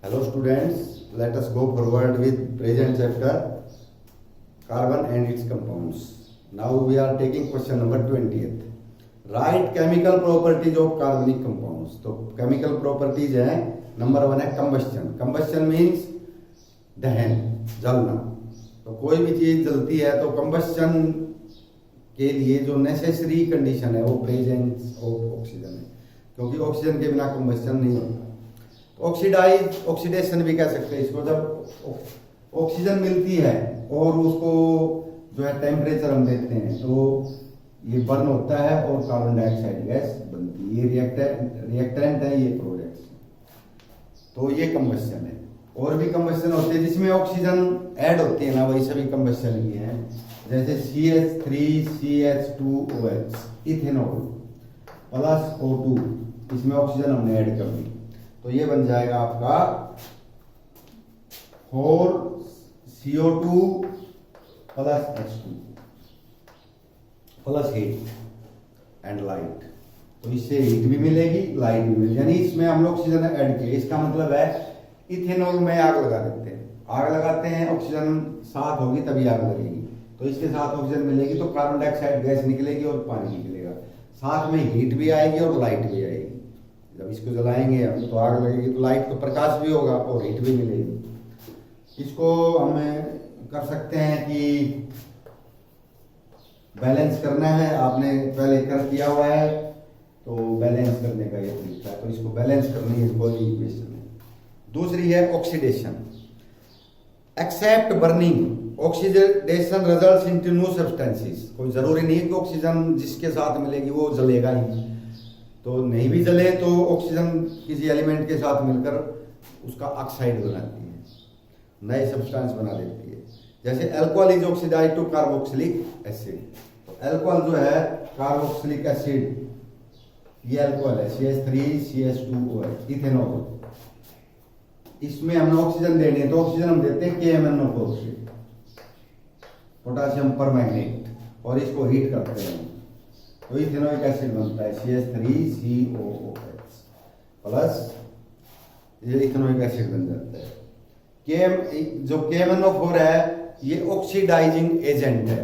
Hello students, let us go forward with present chapter carbon and its compounds. Now we are taking question number 20th. Write chemical properties of carbonic compounds. तो chemical properties है number 1 है combustion. Combustion means दहन, जलना. तो कोई भी चीज जलती है तो combustion के लिए जो नेसेसरी कंडीशन है वो प्रेजेंस ऑफ ऑक्सीजन है, क्योंकि ऑक्सीजन के बिना कंबस्शन नहीं होता. ऑक्सीडेशन भी कह सकते हैं इसको. जब ऑक्सीजन मिलती है और उसको जो है टेम्परेचर हम देते हैं तो ये बर्न होता है और कार्बन डाइऑक्साइड गैस बनती है. ये रिएक्टेंट है, ये प्रोडक्ट्स. तो ये कंबस्शन है. और भी कंबस्शन होते हैं जिसमें ऑक्सीजन ऐड होती है ना, वही सभी कंबस्शन ही है. जैसे CH3CH2OH इथेनॉल प्लस O2, इसमें ऑक्सीजन हमने ऐड कर दी तो ये बन जाएगा आपका 4CO2 plus H2 plus heat and light. तो इससे हीट भी मिलेगी, लाइट भी मिलेगी, यानी इसमें हम लोग ऑक्सीजन ऐड किए. इसका मतलब है इथेनॉल में आग लगा देते हैं. आग लगाते हैं, ऑक्सीजन साथ होगी तभी आग लगेगी. तो इसके साथ ऑक्सीजन मिलेगी तो कार्बन डाइऑक्साइड गैस निकलेगी और पानी निकलेगा. साथ में हीट भी आएगी और लाइट भी आएगी. जब इसको जलाएंगे हम तो आग लगेगी, तो लाइट तो प्रकाश भी होगा और हीट भी मिलेगी. इसको हम कर सकते हैं कि बैलेंस करना है. आपने पहले कर किया हुआ है तो बैलेंस करने का ये तरीका है. तो इसको बैलेंस करनी है, कोई इक्वेशन है. दूसरी है oxidation. Except burning oxidation results into new substances. कोई जरूरी नहीं है कि ऑक्सीजन जिसके साथ मिलेगी वो जलेगा ही. तो नहीं भी जले तो ऑक्सीजन किसी एलिमेंट के साथ मिलकर उसका ऑक्साइड बनाती है, नए सब्सटेंस बना देती है. जैसे alcohol is oxidise to carboxylic acid. तो अल्कोहल जो है कार्बोक्सिलिक एसिड, ये अल्कोहल है CH3CH2OH इथेनॉल. इसमें हमने ऑक्सीजन देनी है तो ऑक्सीजन हम देते हैं KMnO4 से, पोटासियम परमैंगनेट, और इसको हीट करते हैं तो इथेनोइक एसिड बनता है CH3COOH प्लस ये इथेनोइक एसिड बन जाता है. जो KMnO4 है ये ऑक्सीडाइजिंग एजेंट है.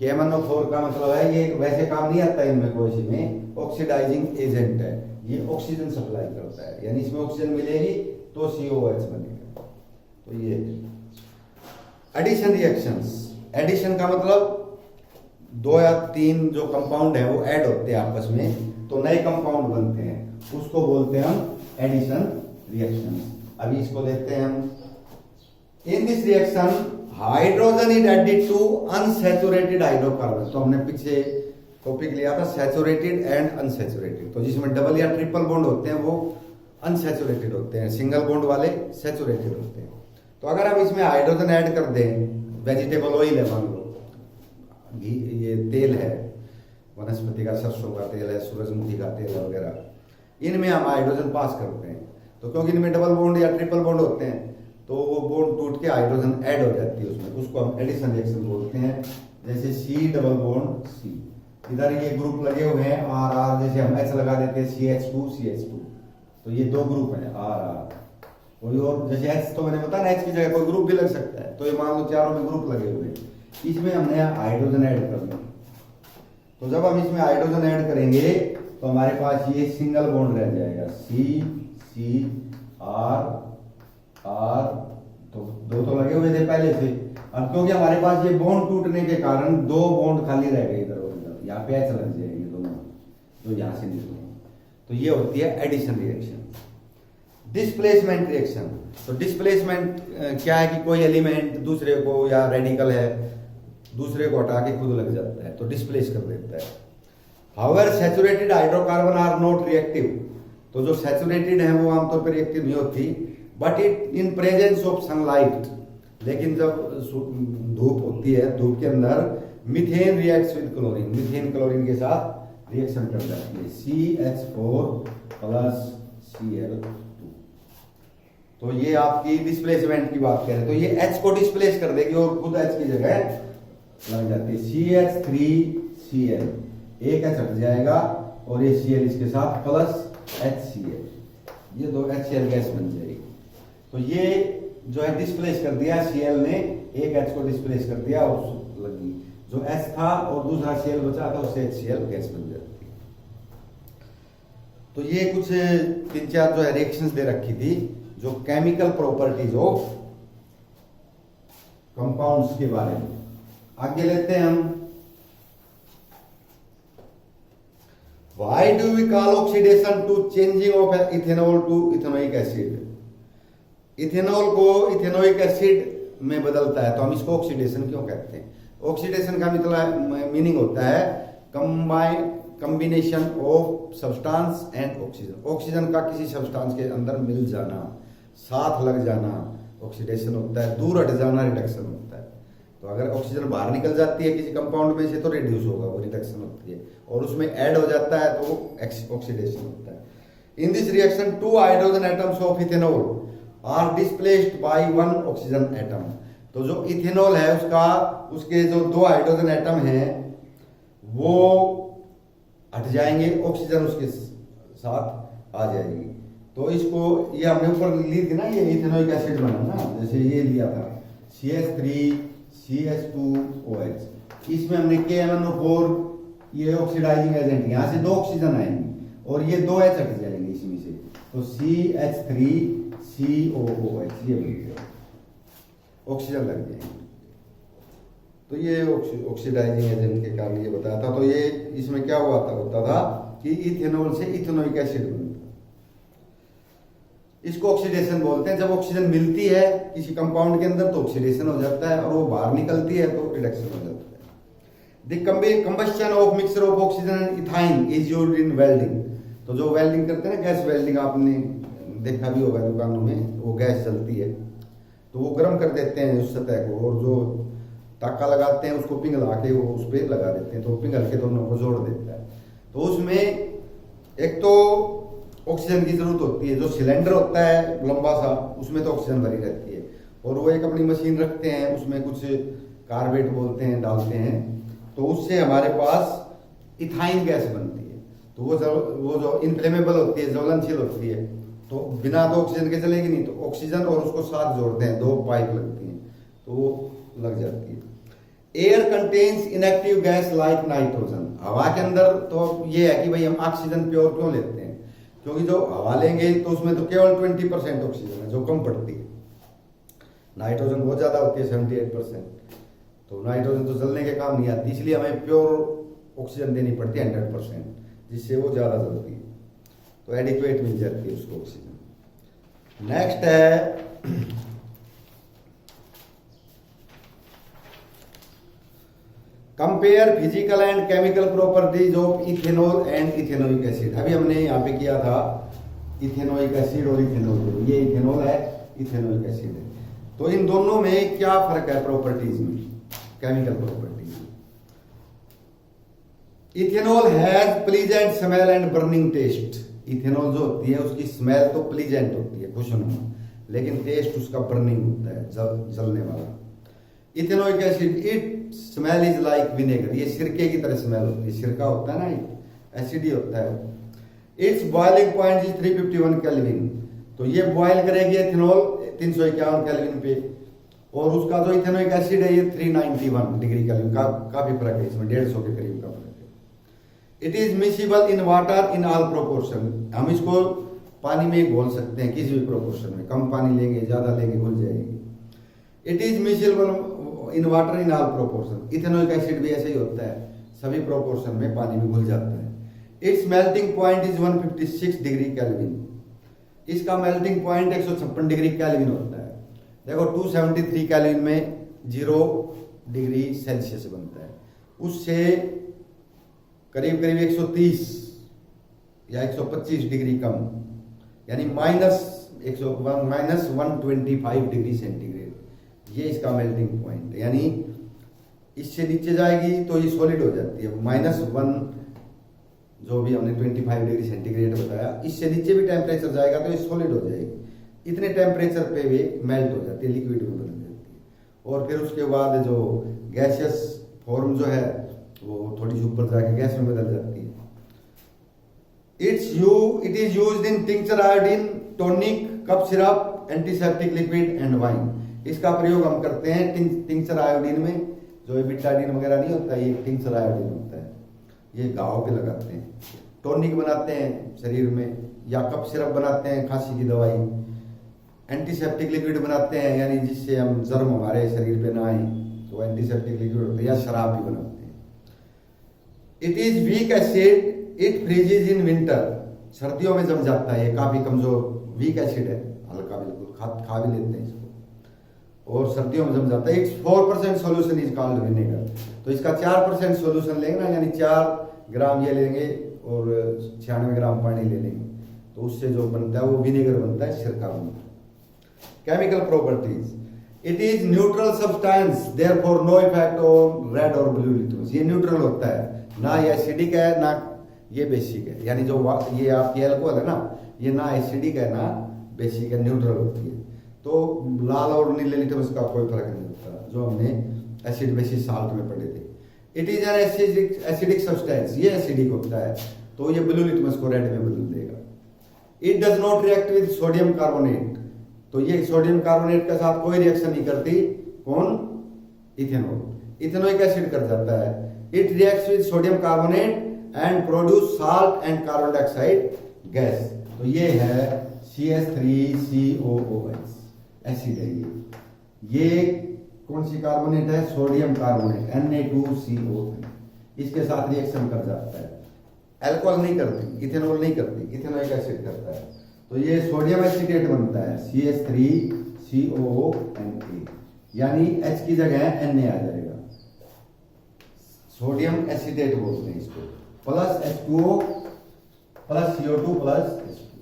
KMnO4 का मतलब है ये वैसे काम नहीं आता इनमें, कोई सी में ऑक्सीडाइजिंग एजेंट है. ये ऑक्सीजन सप्लाई करता है, यानी इसमें ऑक्सीजन मिलेगी तो COH बनेगा. तो ये एडिशन रिएक्शंस. एडिशन का मतलब 2 या 3 जो कंपाउंड है वो ऐड होते हैं आपस में तो नए कंपाउंड बनते हैं, उसको बोलते हैं हम एडिशन रिएक्शंस. अभी इसको देखते हैं हम. In this reaction hydrogen is added to unsaturated hydrocarbon. तो हमने पीछे टॉपिक लिया था सैचुरेटेड एंड अनसैचुरेटेड. तो जिसमें डबल या ट्रिपल बॉन्ड होते हैं वो अनसैचुरेटेड होते हैं, सिंगल बॉन्ड वाले सैचुरेटेड होते हैं. तो अगर हम इसमें हाइड्रोजन ऐड कर दें, वेजिटेबल ऑयल है मान लो, घी, ये तेल है वनस्पति का, सरसों का तेल है, सूरजमुखी का तेल है वगैरह, इनमें हम हाइड्रोजन पास करते हैं. तो क्योंकि इनमें डबल बॉन्ड या ट्रिपल बॉन्ड होते हैं तो वो बॉन्ड टूट के हाइड्रोजन ऐड हो जाती है उसमें, उसको हम एडिशन रिएक्शन बोलते हैं. जैसे C डबल बॉन्ड C, इधर ये ग्रुप लगे हुए हैं RR, जैसे हम H लगा देते हैं CH2CH2, तो ये 2 ग्रुप हैं RR. कोई और जैसे H तो मैंने बताया ना, H की जगह कोई ग्रुप भी लग सकता है. तो ये मान लो चारों में ग्रुप लगे हुए हैं, इसमें हमने हाइड्रोजन ऐड करना. तो जब हम इसमें हाइड्रोजन ऐड करेंगे तो हमारे पास ये सिंगल बॉन्ड रह जाएगा CR. तो 2 तो लगे हुए थे पहले से. अब क्योंकि हमारे पास ये बॉन्ड टूटने के कारण 2 बॉन्ड खाली रह गए इधर और इधर, यहाँ पे H लग जाएंगे दोनों जो यहाँ से निकले. तो ये होती है एडिशन रिएक्शन. Displacement reaction. तो डिस्प्लेसमेंट क्या है कि कोई एलिमेंट दूसरे को, या रेडिकल है, दूसरे को हटा के खुद लग जाता है तो डिस्प्लेस कर देता है. However saturated hydrocarbon are not reactive. तो जो सैचुरेटेड है वो आमतौर पर रिएक्टिव नहीं होती, but it in presence of sunlight. लेकिन जब धूप होती है, धूप के अंदर methane reacts with chlorine, methane chlorine के साथ रिएक्शन कर जाती है CH4 प्लस Cl2. तो ये आपकी डिस्प्लेसमेंट की बात करें तो ये H को डिस्प्लेस कर देगी और खुद H की जगह लग जाती है. CH3Cl, एक H हट जाएगा और ये Cl इसके साथ प्लस HCl, ये 2 HCl गैस बन जाएगी. तो ये जो है डिस्प्लेस कर दिया, Cl ने एक H को डिस्प्लेस कर दिया और लगी, जो H था और दूसरा Cl बचा था उससे HCl गैस बन जाती है। तो ये कुछ 3-4 जो है रिएक्शंस दे रखी थी जो केमिकल प्रॉपर्टीज ऑफ कंपाउंड्स के बारे में। आगे लेते हैं हम, Why do we call oxidation to changing of ethanol to ethanoic acid? Ethanol को इथेनोइक एसिड में बदलता है तो हम इसको ऑक्सीडेशन क्यों कहते हैं? ऑक्सीडेशन का मतलब मीनिंग होता है combination of substance and oxygen. Oxygen का किसी सब्सटेंस के अंदर मिल जाना, साथ लग जाना ऑक्सीडेशन होता है, दूर हट जाना रिडक्शन होता है। तो अगर ऑक्सीजन बाहर निकल जाती है किसी कंपाउंड में से तो रिड्यूस होगा, वो रिडक्शन होती है, और उसमें ऐड हो जाता है तो ऑक्सीडेशन होता है। In this reaction 2 hydrogen atoms of ethanol are displaced by 1 oxygen atom. तो जो इथेनॉल है उसके जो 2 हाइड्रोजन एटम हैं वो हट जाएंगे, ऑक्सीजन उसके साथ आ जाएगी। तो इसको ये हमने ऊपर ली थी ना, ये इथेनोइक एसिड बना ना, जैसे ये लिया था CH3 CH2OH, इसमें हमने KMnO4 ये ऑक्सीडाइजिंग एजेंट, यहाँ से 2 ऑक्सीजन आएंगे और ये 2 H हट जाएंगे इसमें से, तो CH3 COOH ये बन गया, ऑक्सीजन लग जाएंगे। तो ये ऑक्सीडाइजिंग एजेंट के कारण ये बताया था। तो ये इसमें क्या होता था कि इथेनॉल से इथेनोइक एसिड बनता, इसको ऑक्सीडेशन बोलते हैं। जब ऑक्सीजन मिलती है किसी कंपाउंड के अंदर तो ऑक्सीडेशन हो जाता है, और वो बाहर निकलती है तो रिडक्शन हो जाता है। The combustion of mixture of oxygen and ethyne is used in welding. तो जो वेल्डिंग करते हैं ना, गैस वेल्डिंग, आपने देखा भी होगा दुकानों में, वो गैस जलती है तो वो गर्म कर देते हैं उस सतह को, और जो टाका लगाते हैं उसको पिघला के वो उस पर लगा देते हैं, तो पिघल के दोनों को जोड़ देता है। तो उसमें एक तो ऑक्सीजन की जरूरत होती है, जो सिलेंडर होता है लंबा सा उसमें तो ऑक्सीजन भरी रहती है, और वो एक अपनी मशीन रखते हैं उसमें कुछ कार्बेट बोलते हैं डालते हैं, तो उससे हमारे पास इथाइन गैस बनती है। तो वो जो इनफ्लेमेबल होती है, ज्वलनशील होती है, तो बिना तो ऑक्सीजन के चलेगी नहीं, तो ऑक्सीजन और उसको साथ जोड़ते हैं, 2 पाइप लगती हैं तो वो लग जाती है। Air contains inactive gas like nitrogen. हवा के अंदर तो ये है कि भाई हम ऑक्सीजन प्योर क्यों लेते हैं, क्योंकि जो हवा लेंगे तो उसमें तो केवल 20% ऑक्सीजन है जो कम पड़ती है, नाइट्रोजन बहुत ज्यादा होती है 78%। तो नाइट्रोजन तो जलने के काम नहीं आती, इसलिए हमें प्योर ऑक्सीजन देनी पड़ती है 100%, जिससे वो ज्यादा जलती है, तो एडिक्वेट मिल जाती है उसको ऑक्सीजन। नेक्स्ट है compare physical and chemical properties of ethanol and ethanoic acid. अभी हमने यहाँ पे किया था इथेनोइक एसिड और इथेनॉल, ये इथेनॉल है, इथेनोइक एसिड है। तो इन दोनों में क्या फर्क है प्रॉपर्टीज में, केमिकल प्रॉपर्टीज में? Ethanol has pleasant smell and burning taste. Ethanol जो होती है उसकी स्मेल तो प्लीजेंट होती है, खुशनुमा, लेकिन टेस्ट उसका बर्निंग होता है, जलने वाला। Ethanoic acid it smell is like vinegar, ये सिरके की तरह स्मेल होती है, सिरका होता है ना, एसिड ही होता है। It's boiling point is 351 kelvin. तो ये बॉयल करेगी इथेनॉल 351 केल्विन पे, और उसका जो इथेनोइक एसिड है ये 391 डिग्री केल्विन का, काफी फर्क है इसमें, 150 के करीब का फर्क है। It is miscible in water in all proportion. हम इसको पानी में घोल सकते हैं किसी भी प्रोपोर्शन में, कम पानी लेंगे ज्यादा लेंगे घुल जाएगी। It is miscible in water in all proportion. Ethanoic acid भी ऐसे ही होता है, सभी प्रोपोर्शन में पानी में घुल जाता है। It's melting point is 156 degree kelvin. इसका मेल्टिंग पॉइंट 156 डिग्री केल्विन होता है। देखो 273 केल्विन में 0 डिग्री सेल्सियस बनता है, उससे करीब करीब 130 या 125 डिग्री कम, यानी -125 डिग्री सेंटीग्रेड, ये इसका मेल्टिंग पॉइंट है। यानी इससे नीचे जाएगी तो ये सॉलिड हो जाती है, -1 जो भी हमने 25 डिग्री सेंटीग्रेड बताया, इससे नीचे भी टेम्परेचर जाएगा तो ये सॉलिड हो जाएगी। इतने टेम्परेचर पे भी मेल्ट हो जाती है, लिक्विड में बदल जाती है, और फिर उसके बाद जो गैसियस फॉर्म जो है वो थोड़ी सी ऊपर जाके गैस में बदल जाती है। It is used in tincture, iodine, tonic, cough syrup antiseptic liquid and wine. इसका प्रयोग हम करते हैं टिंचर आयोडीन में, जो ये बिटाडीन वगैरह नहीं होता, ये टिंचर आयोडीन होता है, ये घाव पे लगाते हैं। टॉनिक बनाते हैं शरीर में, या कफ सिरप बनाते हैं खांसी की दवाई। एंटीसेप्टिक लिक्विड बनाते हैं, यानी जिससे हम जर्म हमारे शरीर पे ना आए, तो एंटीसेप्टिक लिक्विड होते हैं, या शराब भी बनाते हैं। It is weak acid, it फ्रीजेज in winter. सर्दियों में जम जाता है, ये काफी कमजोर वीक एसिड है, हल्का बिल्कुल, खा भी लेते हैं इसको, और सर्दियों में जम जाता है। It's 4% solution is called vinegar. तो इसका 4% सोल्यूशन लेंगे ना, यानी 4 ग्राम ये लेंगे और 96 ग्राम पानी ले लेंगे, तो उससे जो बनता है वो विनेगर बनता है, सिरका बनता है। Chemical properties, it is neutral substance, therefore no effect on red और ब्लू लिटमस। ये न्यूट्रल होता है, ना ये एसिडिक है ना ये बेसिक है, यानी जो ये आपकी अल्कोहल है ना, ये ना एसिडिक है ना बेसिक है, न्यूट्रल होती है। तो लाल और नीले लिटमस का कोई फर्क नहीं होता, जो हमने एसिड बेसिस साल्ट में पढ़े थे। It is an acidic substance, ये एसिडिक होता है, तो ये ब्लू लिटमस को रेड में बदल देगा। It does not react with sodium carbonate, तो ये सोडियम कार्बोनेट के साथ कोई रिएक्शन नहीं करती। कौन? इथेनॉल। इथेनोइक एसिड कर जाता है। It reacts with sodium carbonate and produce salt and carbon dioxide gas. तो ये है CH3COOH एसिड है ये कौन सी कार्बोनेट है? Sodium carbonate Na2CO। इसके साथ रिएक्शन कर जाता है। अल्कोहल नहीं करती, इथेनॉल नहीं करती, इथेनोइक एसिड करता है। तो ये सोडियम एसिटेट बनता है CH3COONA, यानी H की जगह Na आ जाएगा, सोडियम एसिटेट बोलते हैं इसको, plus H2O plus CO2 plus H2।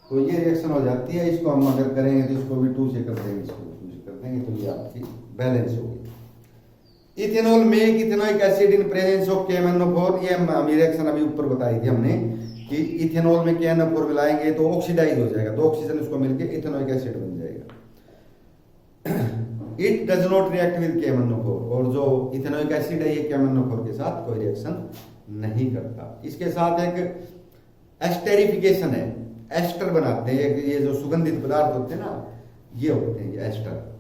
तो ये रिएक्शन हो जाती है। इसको हम अगर करेंगे तो इसको भी 2 से कर देंगे, इसको 2 से कर देंगे, तो ये आपकी बैलेंस होगी। Ethanol make ethanoic acid in presence of KMnO4। ये रिएक्शन अभी ऊपर बताई थी हमने कि इथेनॉल में KMnO4 मिलाएंगे तो ऑक्सीडाइज हो जाएगा, 2 ऑक्सीजन उसको मिलके इथेनोइक एसिड बन जाएगा। It does not react with KMnO4, और जो इथेनोइक एसिड है ये KMnO4 के साथ कोई रिएक्शन नहीं करता। इसके साथ एक एस्टेरिफिकेशन है, एस्टर बनाते हैं, ये जो सुगंधित पदार्थ होते हैं ना, ये होते हैं ये ester.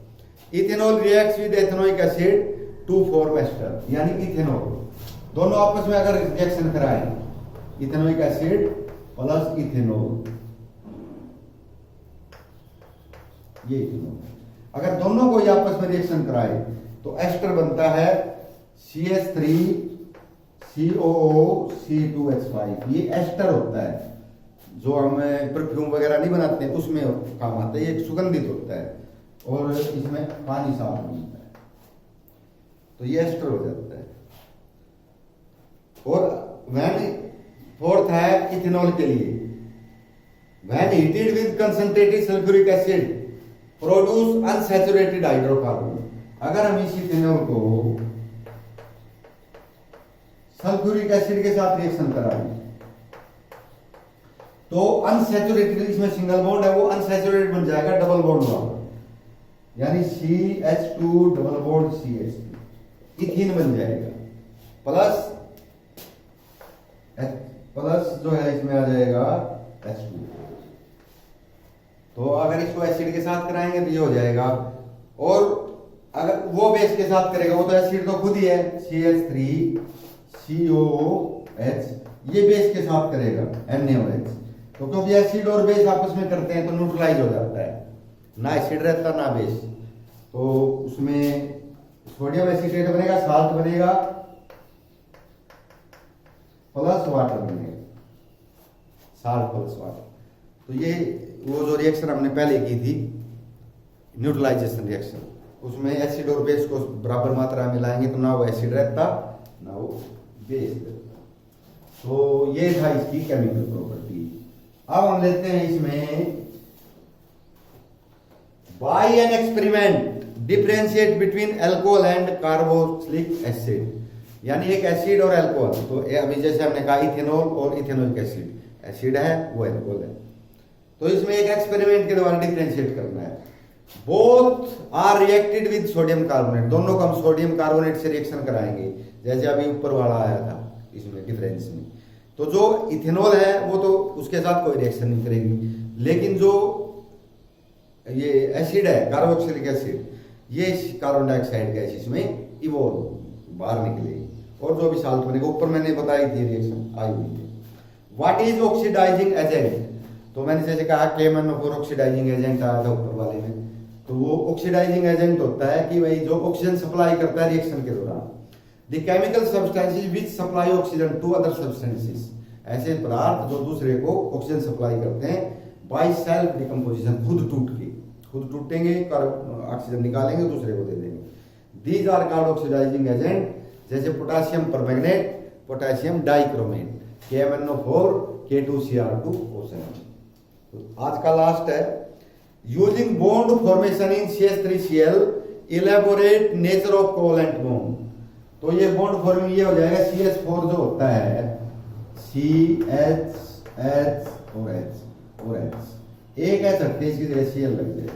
Ethanol reacts with ethanoic acid to form ester, यानी इथेनॉल दोनों आपस में अगर रिएक्शन कराएं, इथेनोइक एसिड प्लस इथेनॉल, ये इथेनॉल, अगर दोनों को आपस में रिएक्शन कराए तो एस्टर बनता है CH3COO-C2H5। ये एस्टर होता है, जो हम परफ्यूम वगैरह नहीं बनाते हैं उसमें काम आता है। ये एक सुगंधित होता है और इसमें पानी साफ बनता है, तो ये एस्टर हो जाता है। और व्हेन फोर्थ है इथेनॉल के लिए, when heated with concentrated sulphuric acid produce unsaturated hydrocarbon. अगर हम इस इथेनॉल को सल्फ्यूरिक एसिड के साथ रिएक्शन कराएं तो अनसैचुरेटेड, इसमें सिंगल बॉन्ड है, वो अनसैचुरेटेड बन जाएगा डबल बॉन्ड वाला, यानी CH2 double bond CH2 ethene बन जाएगा, प्लस जो है इसमें आ जाएगा H2। तो अगर इसको एसिड के साथ कराएंगे तो ये हो जाएगा। और अगर वो बेस के साथ करेगा, वो तो एसिड तो खुद ही है CH3COOH, ये बेस के साथ करेगा NaOH। तो क्योंकि एसिड और बेस आपस में करते हैं तो न्यूट्रलाइज हो जाता है, ना एसिड रहता ना बेस, तो उसमें सोडियम एसिटेट बनेगा, साल्ट बनेगा प्लस वाटर बनेगा, साल्ट प्लस वाटर। तो ये वो जो रिएक्शन हमने पहले की थी न्यूट्रलाइजेशन रिएक्शन, उसमें एसिड और बेस को बराबर मात्रा में मिलाएंगे तो ना वो एसिड रहता ना वो बेस रहता। तो ये था इसकी केमिकल प्रॉपर्टी। अब हम लेते हैं इसमें by an experiment differentiate between alcohol and carboxylic acid, यानी एक एसिड और अल्कोहल। तो अभी जैसे हमने कहा इथेनॉल और इथेनोइक एसिड, एसिड है वो अल्कोहल है, तो इसमें एक एक्सपेरिमेंट के द्वारा डिफरेंशिएट करना है। Both are reacted with sodium carbonate, दोनों को हम सोडियम कार्बोनेट से रिएक्शन कराएंगे, जैसे अभी ऊपर वाला आया था इसमें डिफरेंस में। तो जो इथेनॉल है वो तो उसके साथ कोई रिएक्शन नहीं करेगी, लेकिन जो ये एसिड है कार्बोक्सिलिक एसिड, ये कार्बन डाइऑक्साइड गैस इसमें इवोल्व बाहर निकलेगी और जो भी साल्ट बनेगा, ऊपर मैंने बताई थी रिएक्शन आई हुई थी। What is oxidising agent? तो मैंने जैसे कहा KMnO4 ऑक्सीडाइजिंग एजेंट आया था ऊपर वाले में, तो वो ऑक्सीडाइजिंग एजेंट होता है कि भाई जो ऑक्सीजन सप्लाई करता है रिएक्शन के दौरान। The chemical substances which supply oxygen to other substances, ऐसे पदार्थ जो दूसरे को ऑक्सीजन सप्लाई करते हैं बाय सेल्फ डिकम्पोजिशन, खुद टूटेंगे, ऑक्सीजन निकालेंगे दूसरे को दे देंगे। These are called oxidising agent, जैसे potassium permanganate, potassium dichromate, KMnO4, K2Cr2O7। तो आज का लास्ट है, using bond formation in CH3Cl elaborate nature of covalent bond. तो ये बॉन्ड फॉर्मिंग ये हो जाएगा, CH4 जो होता है CH और H, एक H हटके इसकी जगह Cl लग जाए,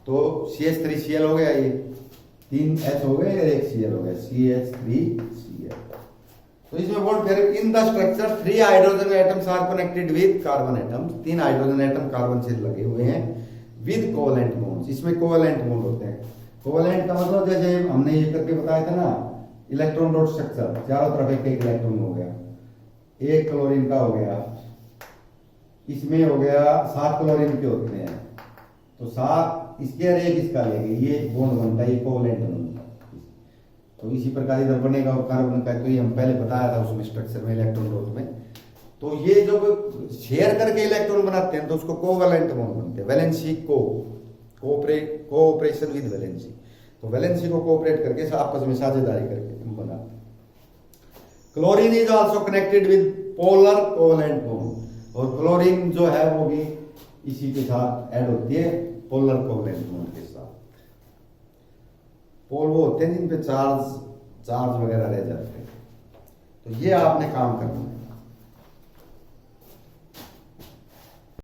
तो CH3Cl हो गया, ये 3 H हो गए और एक Cl हो गया, CH3Cl। तो इसमें बॉन्ड फिर in the structure 3 hydrogen atoms are connected with carbon atoms, 3 hydrogen atom carbon से लगे हुए हैं विद कोवेलेंट बॉन्ड्स। इसमें कोवेलेंट बॉन्ड होते हैं। कोवेलेंट का मतलब जैसे हमने ये करके बताया था ना, इलेक्ट्रॉन डॉट स्ट्रक्चर, चारों तरफ एक एक इलेक्ट्रॉन हो गया, एक क्लोरीन का हो गया, इसमें हो गया 7 क्लोरीन के होते हैं, तो 7 इसके और एक इसका लेंगे, ये बॉन्ड बनता है, ये कोवेलेंट बॉन्ड। तो इसी प्रकार इधर बनेगा और कार्बन का, तो ये हम पहले बताया था उसमें स्ट्रक्चर में, इलेक्ट्रॉन डॉट में। तो ये जब शेयर करके इलेक्ट्रॉन बनाते हैं तो उसको कोवेलेंट बॉन्ड बनते हैं। वैलेंसी कोऑपरेशन विद वैलेंसी, तो वैलेंसी को कोऑपरेट करके आपस में साझेदारी करके बनाते हैं। Chlorine is also connected with polar covalent bond, और क्लोरीन जो है वो भी इसी के साथ ऐड होती है पोलर कोवेलेंट बॉन्ड के साथ। पोल वो होते हैं जिन पे चार्ज वगैरह रह जाते हैं। तो ये आपने काम करना है।